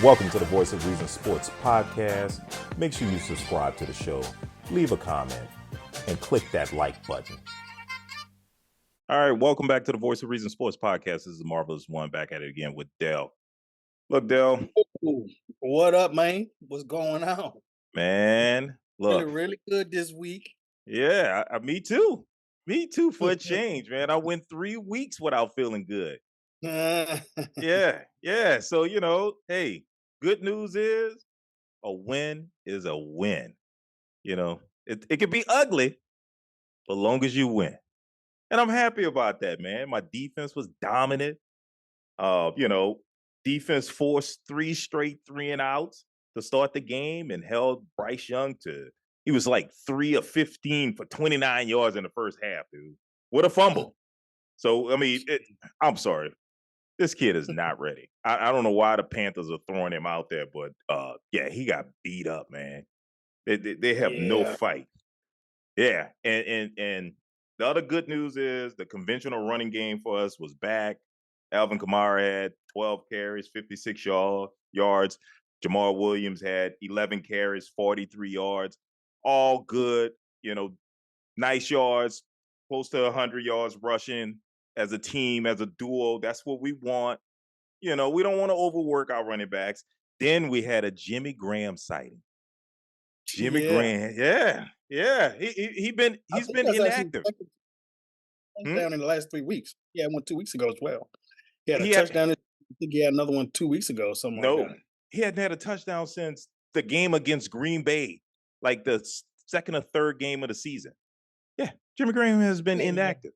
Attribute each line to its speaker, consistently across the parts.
Speaker 1: Welcome to the Voice of Reason Sports Podcast. Make sure you subscribe to the show, leave a comment, and click that like button. All right, welcome back to the Voice of Reason Sports Podcast. This is the Marvelous One, back at it again with Dell. Look, Dell.
Speaker 2: What up, man? What's going on?
Speaker 1: Man, look.
Speaker 2: Really good this week.
Speaker 1: Yeah, me too. Me too, for a change, man. I went 3 weeks without feeling good. Yeah. So, hey, good news is a win is a win. It can be ugly, but long as you win. And I'm happy about that, man. My defense was dominant. Defense forced 3 straight 3-and-outs to start the game and held Bryce Young he was like 3 of 15 for 29 yards in the first half, dude. What a fumble. So, I'm sorry. This kid is not ready. I don't know why the Panthers are throwing him out there, but he got beat up, man. They have no fight. Yeah, and the other good news is the conventional running game for us was back. Alvin Kamara had 12 carries, 56 yards. Jamal Williams had 11 carries, 43 yards. All good, nice yards, close to 100 yards rushing as a team, as a duo. That's what we want. We don't want to overwork our running backs. Then we had a Jimmy Graham sighting. Jimmy Graham, yeah. He's been inactive.
Speaker 2: Touchdown in the last 3 weeks. He had one 2 weeks ago as well. He had a touchdown. I think he had another one 2 weeks ago. Something like that.
Speaker 1: He hadn't had a touchdown since the game against Green Bay, like the second or third game of the season. Yeah, Jimmy Graham has been inactive.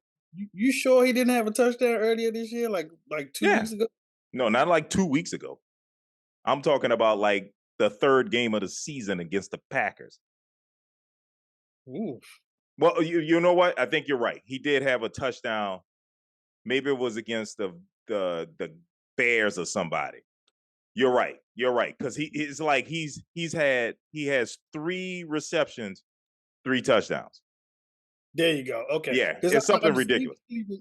Speaker 2: You sure he didn't have a touchdown earlier this year, like 2 weeks ago?
Speaker 1: No, not like 2 weeks ago. I'm talking about like the third game of the season against the Packers.
Speaker 2: Oof.
Speaker 1: Well, you know what? I think you're right. He did have a touchdown. Maybe it was against the Bears or somebody. You're right. Because he has 3 receptions, 3 touchdowns.
Speaker 2: There you go. Okay.
Speaker 1: Yeah, it's something ridiculous.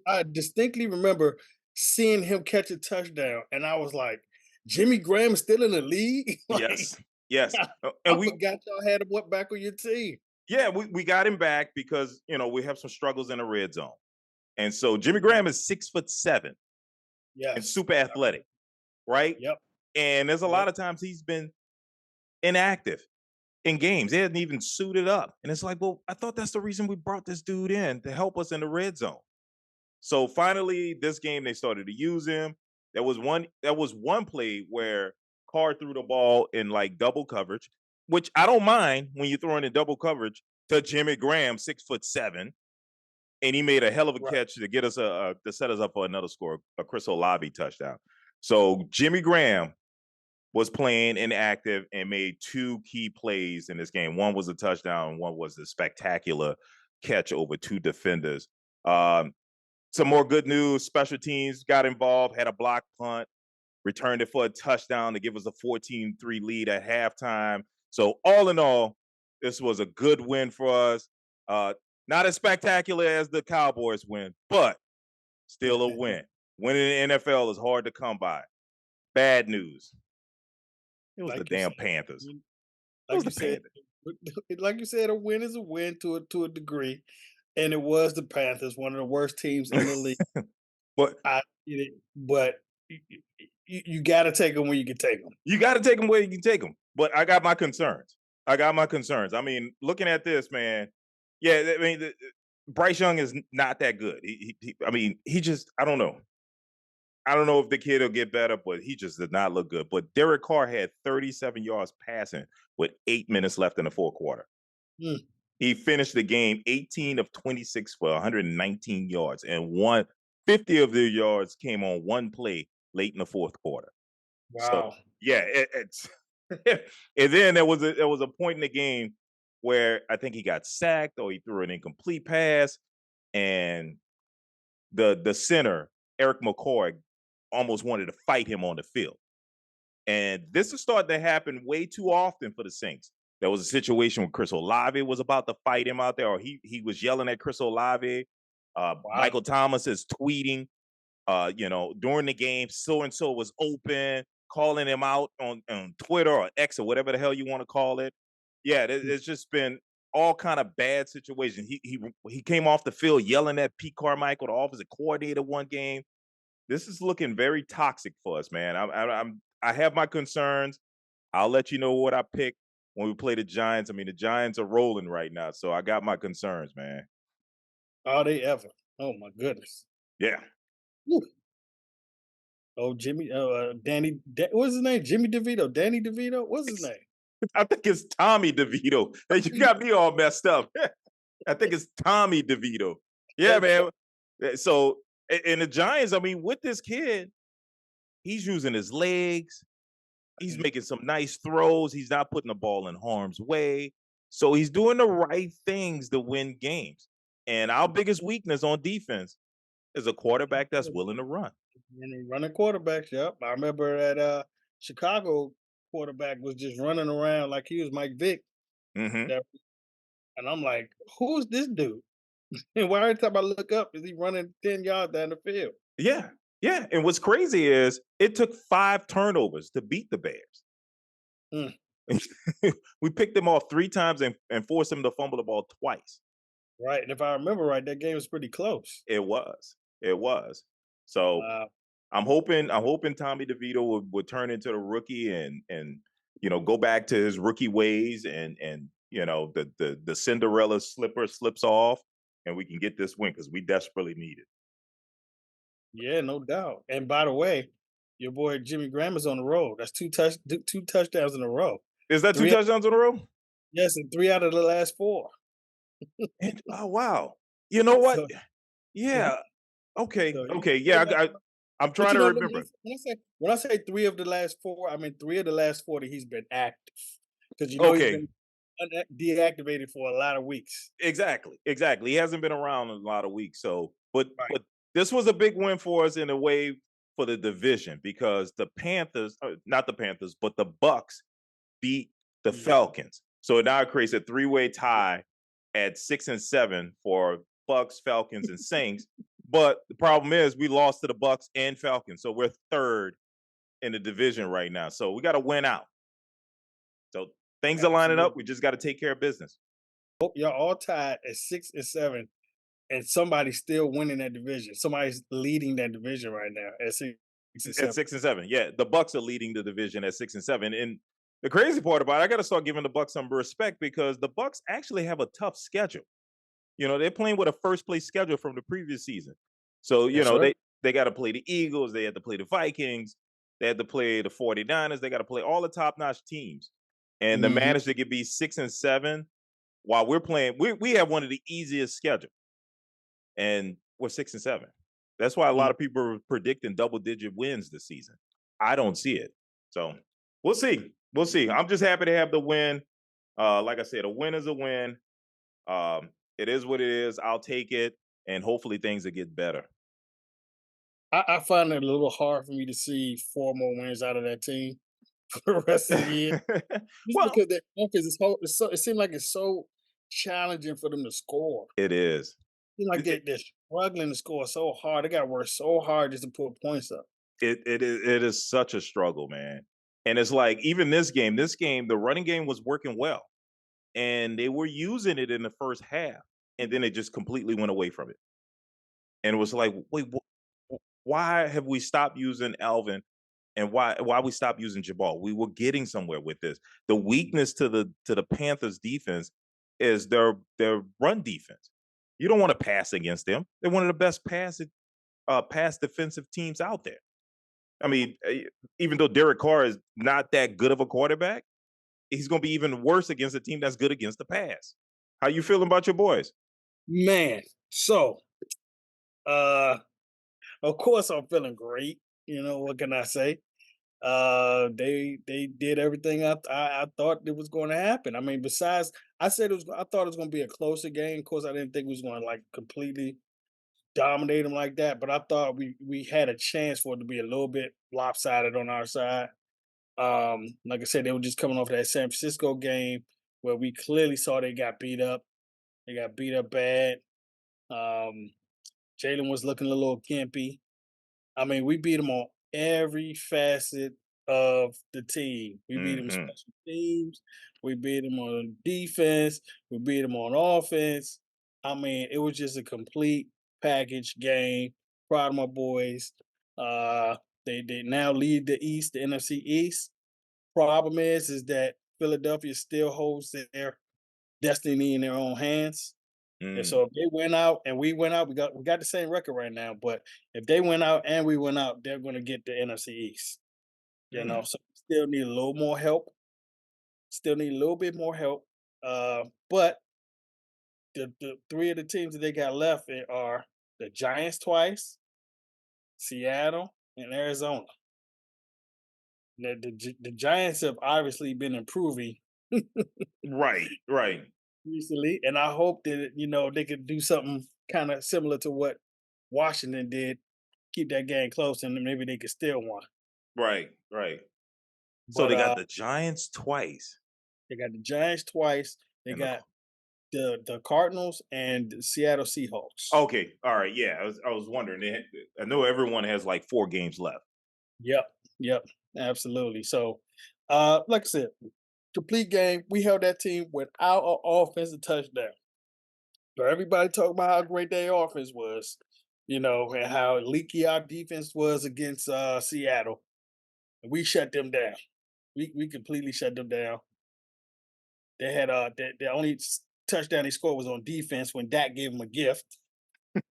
Speaker 2: I distinctly remember seeing him catch a touchdown, and I was like, Jimmy Graham is still in the league?
Speaker 1: Yes.
Speaker 2: And we forgot y'all had him back on your team.
Speaker 1: Yeah, we got him back because, we have some struggles in the red zone. And so Jimmy Graham is 6'7".
Speaker 2: Yeah.
Speaker 1: And super athletic, right?
Speaker 2: Yep.
Speaker 1: And there's a lot of times he's been inactive in games. He hasn't even suited up. And it's like, well, I thought that's the reason we brought this dude in, to help us in the red zone. So finally, this game, they started to use him. There was one play where Carr threw the ball in like double coverage, which I don't mind when you're throwing in double coverage to Jimmy Graham, 6'7". And he made a hell of a catch to get us to set us up for another score, a Chris Olave touchdown. So Jimmy Graham was playing inactive and made 2 key plays in this game. One was a touchdown, and one was a spectacular catch over 2 defenders. Some more good news: special teams got involved, had a block punt, returned it for a touchdown to give us a 14-3 lead at halftime. So all in all, this was a good win for us. Not as spectacular as the Cowboys win, but still a win. Winning in the NFL is hard to come by. Bad news. It was the damn Panthers.
Speaker 2: Like you said, a win is a win to a degree. And it was the Panthers, one of the worst teams in the league.
Speaker 1: But
Speaker 2: you got to take them where you can take them.
Speaker 1: You got to take them where you can take them. But I got my concerns. I mean, looking at this, man, Bryce Young is not that good. He just, I don't know. I don't know if the kid will get better, but he just did not look good. But Derek Carr had 37 yards passing with 8 minutes left in the fourth quarter. He finished the game 18 of 26 for 119 yards, and 50 of the yards came on one play late in the fourth quarter.
Speaker 2: Wow.
Speaker 1: So, it's and then there was a point in the game where I think he got sacked or he threw an incomplete pass, and the center, Eric McCoy, almost wanted to fight him on the field. And this is starting to happen way too often for the Saints. There was a situation where Chris Olave was about to fight him out there, or he was yelling at Chris Olave. Michael Thomas is tweeting, during the game, so-and-so was open. calling him out on Twitter or X or whatever the hell you want to call it. Yeah, it's just been all kind of bad situations. He came off the field yelling at Pete Carmichael, the offensive coordinator, one game. This is looking very toxic for us, man. I have my concerns. I'll let you know what I pick when we play the Giants. I mean, the Giants are rolling right now, so I got my concerns, man.
Speaker 2: Are they ever? Oh my goodness.
Speaker 1: Yeah.
Speaker 2: Whew. Oh, Jimmy, what's his name? Jimmy DeVito, Danny DeVito. What's his name?
Speaker 1: I think it's Tommy DeVito. Hey, you got me all messed up. I think it's Tommy DeVito. Yeah,
Speaker 2: That's
Speaker 1: man. So, and the Giants, I mean, with this kid, he's using his legs. He's
Speaker 2: funny.
Speaker 1: making some nice throws. He's not putting the ball in harm's way. So he's doing the right things to win games. And our biggest weakness on defense is a quarterback that's willing to run.
Speaker 2: And they running quarterbacks. Yep, I remember that Chicago quarterback was just running around like he was Mike Vick.
Speaker 1: Hmm.
Speaker 2: That, and I'm like, who's this dude? And why every time I look up, is he running 10 yards down the field?
Speaker 1: Yeah. Yeah. And what's crazy is it took 5 turnovers to beat the Bears.
Speaker 2: Mm,
Speaker 1: We picked them off 3 times and forced them to fumble the ball twice.
Speaker 2: right, and if I remember right, that game was pretty close.
Speaker 1: It was. It was. So
Speaker 2: Wow.
Speaker 1: I'm hoping Tommy DeVito would turn into the rookie and go back to his rookie ways and the Cinderella slipper slips off and we can get this win because we desperately need it.
Speaker 2: Yeah, no doubt. And by the way, your boy Jimmy Graham is on the road. That's two touchdowns in a row.
Speaker 1: Is that two
Speaker 2: Three,
Speaker 1: touchdowns in a row?
Speaker 2: yes, and three out of the last four.
Speaker 1: Oh wow. You know what?
Speaker 2: So, mhm,
Speaker 1: Yeah. Okay.
Speaker 2: so
Speaker 1: Okay.
Speaker 2: but,
Speaker 1: Yeah. I'm
Speaker 2: but
Speaker 1: trying to remember.
Speaker 2: when I say three of the last four, I mean three of the last 4 that he's been active because he's
Speaker 1: Okay.
Speaker 2: been deactivated for a lot of weeks.
Speaker 1: Exactly, exactly. He hasn't been around in a lot of weeks, so but
Speaker 2: Right.
Speaker 1: but this was a big win for us in a way for the division because the Panthers, not the Panthers, but the Bucks beat the
Speaker 2: Mhm.
Speaker 1: Falcons. So it now creates a three-way tie at 6-7 for Bucks, Falcons, and Saints. But the problem is we lost to the Bucks and Falcons, so we're third in the division right now. So we got to win out. So things are lining up.
Speaker 2: Absolutely.
Speaker 1: We just got to take care of business.
Speaker 2: Y'all all tied at 6-7, and somebody's still winning that division. Somebody's leading that division right now at 6-7.
Speaker 1: At 6-7. Yeah, the Bucks are leading the division at 6-7. And the crazy part about it, I got to start giving the Bucks some respect because the Bucks actually have a tough schedule. They're playing with a first place schedule from the previous season. So,
Speaker 2: That's right.
Speaker 1: they got to play the Eagles, they had to play the Vikings, they had to play the 49ers, they got to play all the top-notch teams. And to
Speaker 2: Mhm.
Speaker 1: manage to get be 6-7 while we're playing, we have one of the easiest schedules and we're 6-7. That's why a lot
Speaker 2: Mm.
Speaker 1: of people are predicting double-digit wins this season. I don't see it. So we'll see. We'll see. I'm just happy to have the win. Like I said, a win is a win. It is what it is. I'll take it, and hopefully things will get better.
Speaker 2: I find it a little hard for me to see 4 more wins out of that team for the rest of the year, just
Speaker 1: Well,
Speaker 2: because their offense it seems like it's so challenging for them to score.
Speaker 1: it is.
Speaker 2: Seem like
Speaker 1: It, it,
Speaker 2: they're struggling to score so hard. They gotta work so hard just to put points up.
Speaker 1: it is such a struggle, man. And it's like even this game, the running game was working well, and they were using it in the first half, and then it just completely went away from it. And it was like, wait, why have we stopped using Alvin and why we stopped using Jabal? We were getting somewhere with this. The weakness to the Panthers defense is their run defense. You don't want to pass against them. They're one of the best pass defensive teams out there. I mean, even though Derek Carr is not that good of a quarterback, he's going to be even worse against a team that's good against the pass. How you feeling about your boys?
Speaker 2: Man, so, uh, of course I'm feeling great. What can I say? They did everything I thought it was going to happen. I mean, besides, I thought it was going to be a closer game. Of course, I didn't think we was going to like completely dominate them like that, but I thought we had a chance for it to be a little bit lopsided on our side. Like I said, they were just coming off that San Francisco game where we clearly saw they got beat up. They got beat up bad. Um, Jalen was looking a little gimpy. I mean, we beat them on every facet of the team. We beat them
Speaker 1: Hmm.
Speaker 2: special teams. We beat them on defense. We beat them on offense. I mean, it was just a complete package game. Proud of my boys. Uh, they now lead the East, the NFC East. Problem is that Philadelphia still holds their destiny in their own hands. And
Speaker 1: Mm,
Speaker 2: so if they went out and we went out, we got the same record right now. But if they went out and we went out, they're going to get the NFC East.
Speaker 1: mm.
Speaker 2: So still need a little more help. Still need a little bit more help. But the three of the teams that they got left are the Giants twice, Seattle, and Arizona. The Giants have obviously been improving
Speaker 1: Right, right,
Speaker 2: recently, and I hope that they could do something kind of similar to what Washington did, keep that game close, and then maybe they could steal one.
Speaker 1: right, right. So
Speaker 2: But
Speaker 1: they got the Giants twice,
Speaker 2: they got the Giants twice. They
Speaker 1: and the
Speaker 2: got the Cardinals and the Seattle Seahawks.
Speaker 1: okay, all right, yeah. I was wondering. I know everyone has like 4 games left.
Speaker 2: Yep, yep, absolutely. So, like I said, complete game. We held that team without an offensive touchdown. So everybody talk about how great their offense was, and how leaky our defense was against Seattle. And we shut them down. We completely shut them down. They had the only touchdown they scored was on defense when Dak gave him a gift,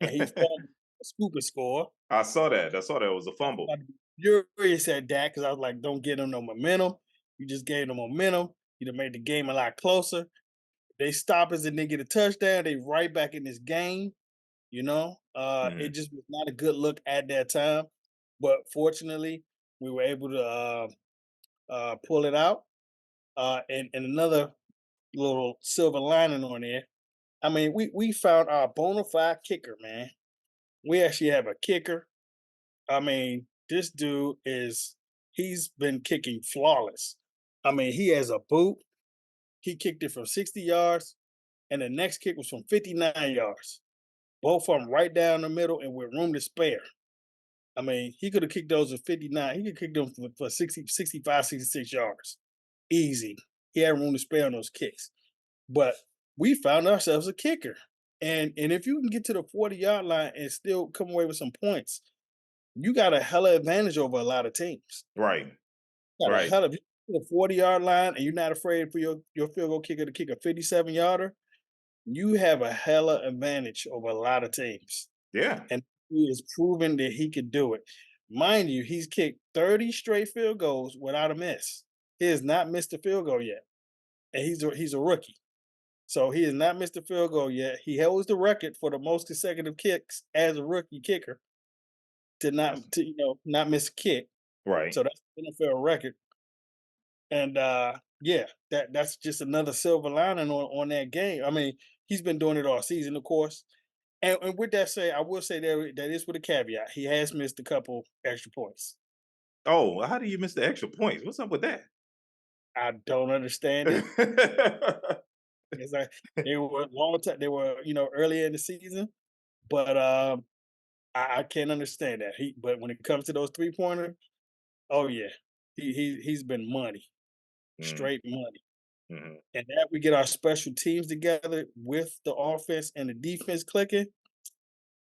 Speaker 2: and he fumbled a stupid score.
Speaker 1: I saw that. I saw that it was a
Speaker 2: I was
Speaker 1: fumble.
Speaker 2: about to be furious at Dak because I was like, "Don't give him no momentum. You just gave them momentum. You'd have made the game a lot closer." They stop us and they get a touchdown. They right back in this game. It
Speaker 1: Mhm.
Speaker 2: just was not a good look at that time. But fortunately, we were able to pull it out. And another little silver lining on there. I mean, we found our bona fide kicker, man. We actually have a kicker. I mean, this dude he's been kicking flawless. I mean, he has a boot. He kicked it from 60 yards, and the next kick was from 59 yards. Both of them right down the middle and with room to spare. I mean, he could have kicked those at 59. He could kick them for 60, 65, 66 yards. Easy. He had room to spare on those kicks. But we found ourselves a kicker. And if you can get to the 40-yard line and still come away with some points, you got a hella advantage over a lot of teams.
Speaker 1: Right,
Speaker 2: You got a
Speaker 1: right.
Speaker 2: hell of the 40-yard line and you're not afraid for your field goal kicker to kick a 57-yarder, you have a hella advantage over a lot of teams.
Speaker 1: Yeah.
Speaker 2: And he has proven that he could do it. Mind you, he's kicked 30 straight field goals without a miss. He has not missed a field goal yet. And he's a rookie. So he has not missed a field goal yet. He holds the record for the most consecutive kicks as a rookie kicker to
Speaker 1: That's
Speaker 2: not miss a kick.
Speaker 1: right.
Speaker 2: So that's an NFL record. And yeah, that's just another silver lining on that game. I mean, he's been doing it all season, of course. And with that said, I will say that is with a caveat. He has missed a couple extra points.
Speaker 1: Oh, how do you miss the extra points? What's up with that?
Speaker 2: I don't understand it. It's like they were long time. They were earlier in the season, but I can't understand that. But when it comes to those 3 pointer, oh yeah, he's been money,
Speaker 1: Mm,
Speaker 2: straight money.
Speaker 1: mhm.
Speaker 2: And that we get our special teams together with the offense and the defense clicking.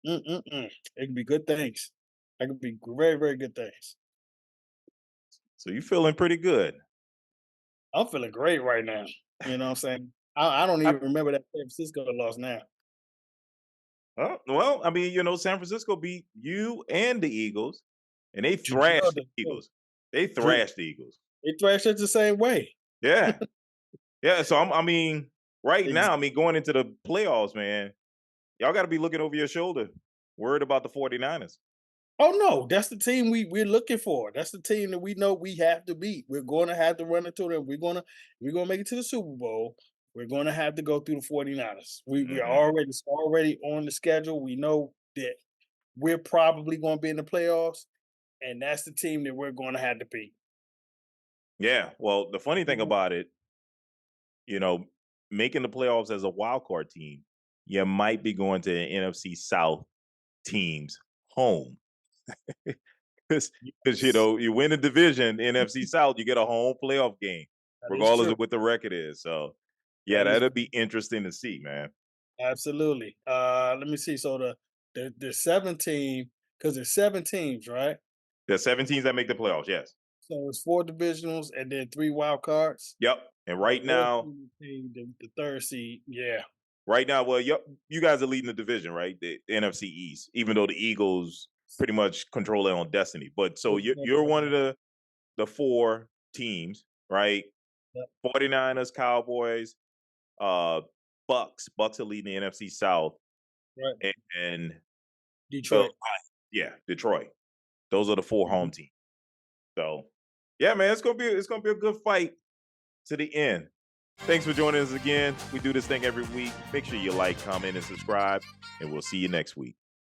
Speaker 2: It could be good things. It could be very very good things.
Speaker 1: So you feeling pretty good.
Speaker 2: I'm feeling great right now. You know what I'm saying? I don't
Speaker 1: I
Speaker 2: even remember that San Francisco loss now.
Speaker 1: well, I mean, San Francisco beat you and the Eagles, and they
Speaker 2: Janelle
Speaker 1: thrashed the
Speaker 2: did too.
Speaker 1: Eagles. They
Speaker 2: Jan-
Speaker 1: thrashed the Eagles.
Speaker 2: They thrashed us the same way.
Speaker 1: Yeah. Yeah, so I mean, right
Speaker 2: Ex-
Speaker 1: now, I mean, going into the playoffs, man, y'all gotta be looking over your shoulder, worried about the 49ers.
Speaker 2: Oh no, that's the team we're looking for. That's the team that we know we have to beat. We're going to have to run into them. We're gonna make it to the Super Bowl. We're going to have to go through the 49ers. We are
Speaker 1: Mhm.
Speaker 2: already it's already on the schedule. We know that we're probably going to be in the playoffs, and that's the team that we're going to have to beat.
Speaker 1: Yeah, well, the funny thing about it, you know, making the playoffs as a wild card team, you might be going to an NFC South team's home. Because
Speaker 2: Yes,
Speaker 1: you win the division, NFC South, you get a home playoff game,
Speaker 2: that is
Speaker 1: regardless
Speaker 2: true.
Speaker 1: of what the record is. So, yeah,
Speaker 2: That is
Speaker 1: that'll be interesting to see, man.
Speaker 2: absolutely. Let me see. So the 7 team, because there's 7 teams, right?
Speaker 1: The 7 teams that make the playoffs, yes.
Speaker 2: So it's 4 divisionals and then 3 wild cards.
Speaker 1: Yep. And
Speaker 2: The
Speaker 1: right
Speaker 2: fourth
Speaker 1: now,
Speaker 2: team, the third seed. Yeah.
Speaker 1: well, you guys are leading the division, right? The NFC East, even though the Eagles pretty much control their own destiny. But so you're one of the 4 teams, right?
Speaker 2: Yep.
Speaker 1: 49ers, Cowboys, uh, Bucks. Bucks are leading the NFC South,
Speaker 2: Right.
Speaker 1: and the
Speaker 2: Detroit.
Speaker 1: yeah, Detroit. Those are the 4 home
Speaker 2: Mhm.
Speaker 1: teams. So, yeah, man, it's gonna be a good fight to the end. Thanks for joining us again. We do this thing every week. Make sure you like, comment, and subscribe, and we'll see you next week.